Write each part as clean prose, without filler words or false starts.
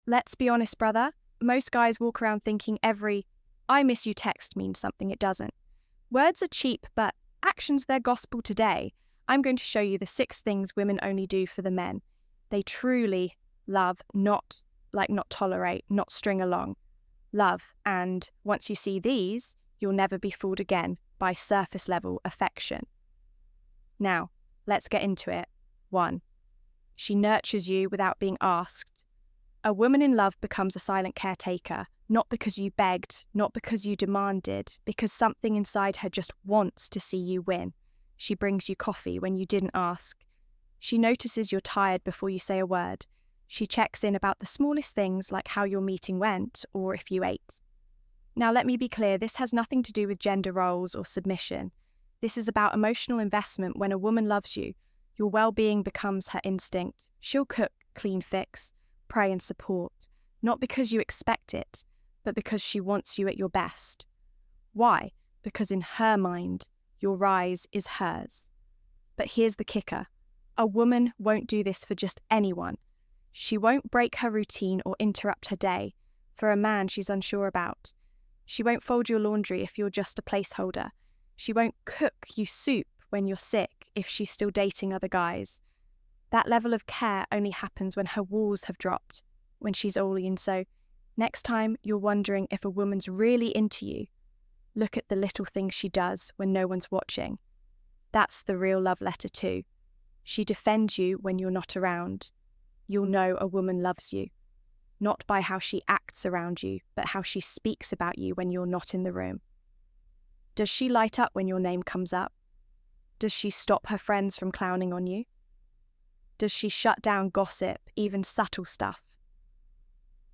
Let's be honest, brother. Most guys walk around thinking every "I miss you" text means something it doesn't. Words are cheap, but actions, they're gospel today. I'm going to show you the 6 things women only do for the men they truly love, not tolerate, not string along. Love. And once you see these, you'll never be fooled again by surface level affection. Now, let's get into it. 1. She nurtures you without being asked. A woman in love becomes a silent caretaker, not because you begged, not because you demanded, because something inside her just wants to see you win. She brings you coffee when you didn't ask. She notices you're tired before you say a word. She checks in about the smallest things like how your meeting went or if you ate. Now, let me be clear, this has nothing to do with gender roles or submission. This is about emotional investment. When a woman loves you, your well-being becomes her instinct. She'll cook, clean, fix, pray and support, not because you expect it, but because she wants you at your best. Why? Because in her mind, your rise is hers. But here's the kicker. A woman won't do this for just anyone. She won't break her routine or interrupt her day for a man she's unsure about. She won't fold your laundry if you're just a placeholder. She won't cook you soup when you're sick if she's still dating other guys. That level of care only happens when her walls have dropped, when she's all in. So next time you're wondering if a woman's really into you, look at the little things she does when no one's watching. That's the real love letter too. She defends you when you're not around. You'll know a woman loves you, not by how she acts around you, but how she speaks about you when you're not in the room. Does she light up when your name comes up? Does she stop her friends from clowning on you? Does she shut down gossip, even subtle stuff?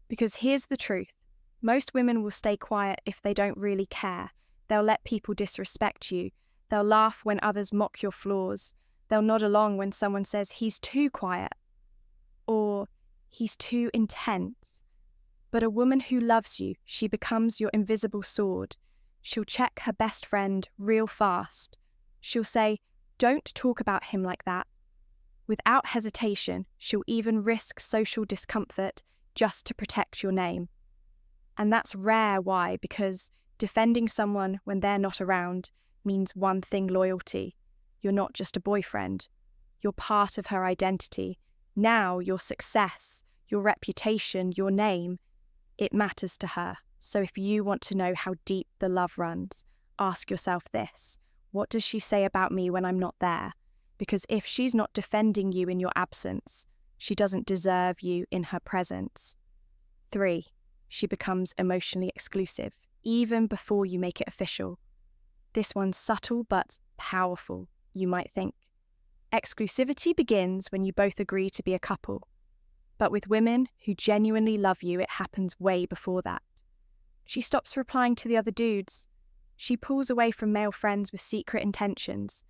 Because here's the truth. Most women will stay quiet if they don't really care. They'll let people disrespect you. They'll laugh when others mock your flaws. They'll nod along when someone says he's too quiet or he's too intense. But a woman who loves you, she becomes your invisible sword. She'll check her best friend real fast. She'll say, "Don't talk about him like that." Without hesitation, she'll even risk social discomfort just to protect your name. And that's rare. Why? Because defending someone when they're not around means one thing: loyalty. You're not just a boyfriend. You're part of her identity. Now your success, your reputation, your name, it matters to her. So if you want to know how deep the love runs, ask yourself this: what does she say about me when I'm not there? Because if she's not defending you in your absence, she doesn't deserve you in her presence. 3. She becomes emotionally exclusive, even before you make it official. This one's subtle but powerful, you might think. Exclusivity begins when you both agree to be a couple. But with women who genuinely love you, it happens way before that. She stops replying to the other dudes. She pulls away from male friends with secret intentions.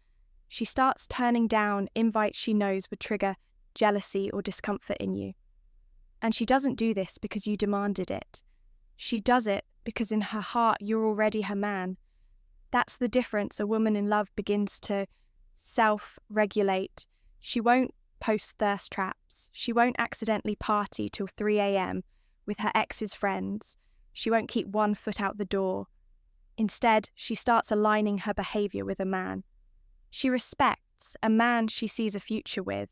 She starts turning down invites she knows would trigger jealousy or discomfort in you. And she doesn't do this because you demanded it. She does it because in her heart you're already her man. That's the difference. A woman in love begins to self-regulate. She won't post thirst traps. She won't accidentally party till 3 a.m. with her ex's friends. She won't keep one foot out the door. Instead, she starts aligning her behaviour with a man. She respects a man she sees a future with.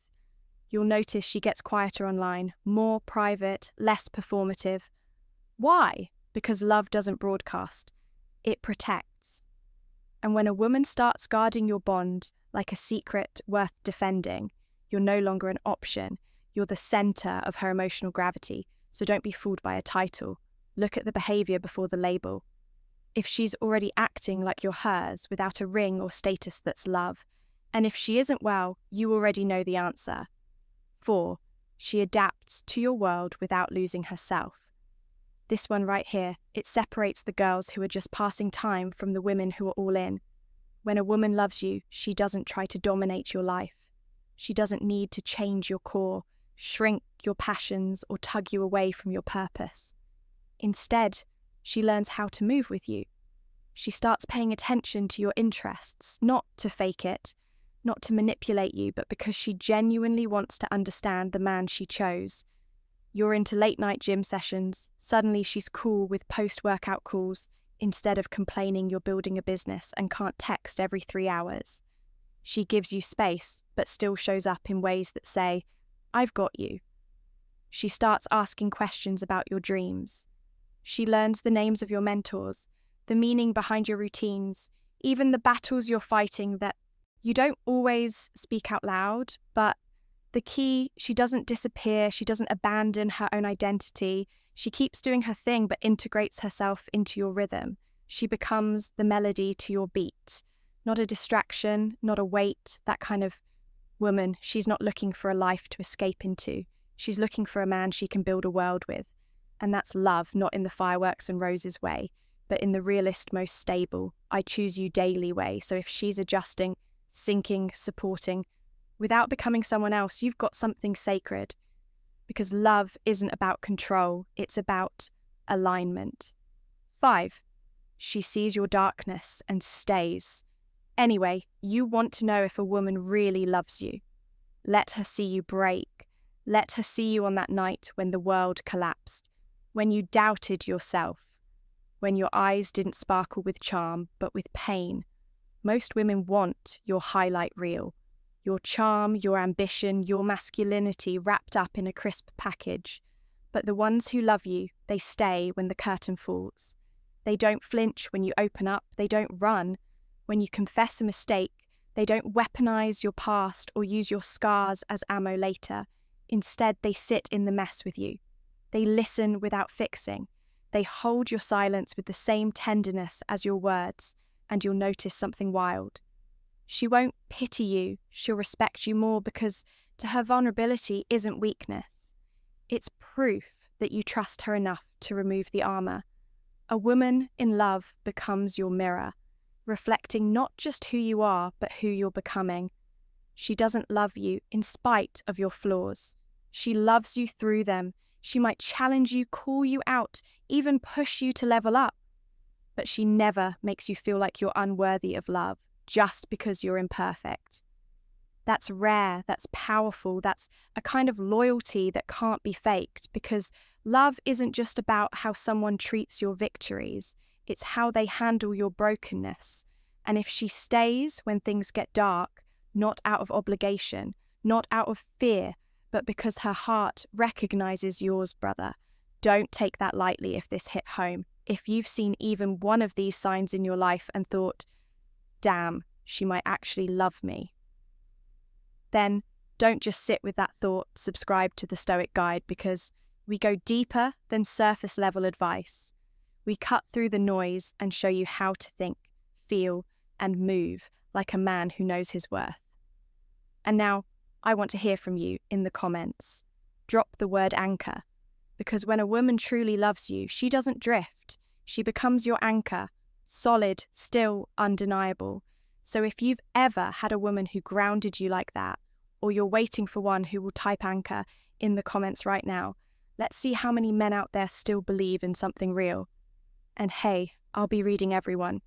You'll notice she gets quieter online, more private, less performative. Why? Because love doesn't broadcast. It protects. And when a woman starts guarding your bond like a secret worth defending, you're no longer an option. You're the centre of her emotional gravity. So don't be fooled by a title. Look at the behaviour before the label. If she's already acting like you're hers without a ring or status, that's love. And if she isn't, well, you already know the answer. 4. She adapts to your world without losing herself. This one right here, it separates the girls who are just passing time from the women who are all in. When a woman loves you, she doesn't try to dominate your life. She doesn't need to change your core, shrink your passions, or tug you away from your purpose. Instead, she learns how to move with you. She starts paying attention to your interests, not to fake it, not to manipulate you, but because she genuinely wants to understand the man she chose. You're into late night gym sessions. Suddenly she's cool with post-workout calls instead of complaining you're building a business and can't text every 3 hours. She gives you space, but still shows up in ways that say, I've got you. She starts asking questions about your dreams. She learns the names of your mentors, the meaning behind your routines, even the battles you're fighting that you don't always speak out loud, but the key, she doesn't disappear, she doesn't abandon her own identity. She keeps doing her thing but integrates herself into your rhythm. She becomes the melody to your beat, not a distraction, not a weight, that kind of woman. She's not looking for a life to escape into. She's looking for a man she can build a world with. And that's love, not in the fireworks and roses way, but in the realist, most stable, I choose you daily way. So if she's adjusting, sinking, supporting, without becoming someone else, you've got something sacred. Because love isn't about control, it's about alignment. 5, she sees your darkness and stays. Anyway, you want to know if a woman really loves you. Let her see you break. Let her see you on that night when the world collapsed, when you doubted yourself, when your eyes didn't sparkle with charm, but with pain. Most women want your highlight reel, your charm, your ambition, your masculinity wrapped up in a crisp package. But the ones who love you, they stay when the curtain falls. They don't flinch when you open up, they don't run. When you confess a mistake, they don't weaponize your past or use your scars as ammo later. Instead, they sit in the mess with you. They listen without fixing. They hold your silence with the same tenderness as your words, and you'll notice something wild. She won't pity you, she'll respect you more because to her vulnerability isn't weakness. It's proof that you trust her enough to remove the armor. A woman in love becomes your mirror, reflecting not just who you are, but who you're becoming. She doesn't love you in spite of your flaws. She loves you through them. She might challenge you, call you out, even push you to level up. But she never makes you feel like you're unworthy of love just because you're imperfect. That's rare, that's powerful, that's a kind of loyalty that can't be faked, because love isn't just about how someone treats your victories, it's how they handle your brokenness. And if she stays when things get dark, not out of obligation, not out of fear, but because her heart recognizes yours, brother, don't take that lightly if this hit home. If you've seen even one of these signs in your life and thought, damn, she might actually love me, then don't just sit with that thought, subscribe to the Stoic Guide, because we go deeper than surface level advice. We cut through the noise and show you how to think, feel, and move like a man who knows his worth. And now, I want to hear from you in the comments. Drop the word anchor, because when a woman truly loves you, she doesn't drift. She becomes your anchor, solid, still, undeniable. So if you've ever had a woman who grounded you like that, or you're waiting for one who will type anchor in the comments right now, let's see how many men out there still believe in something real. And hey, I'll be reading everyone.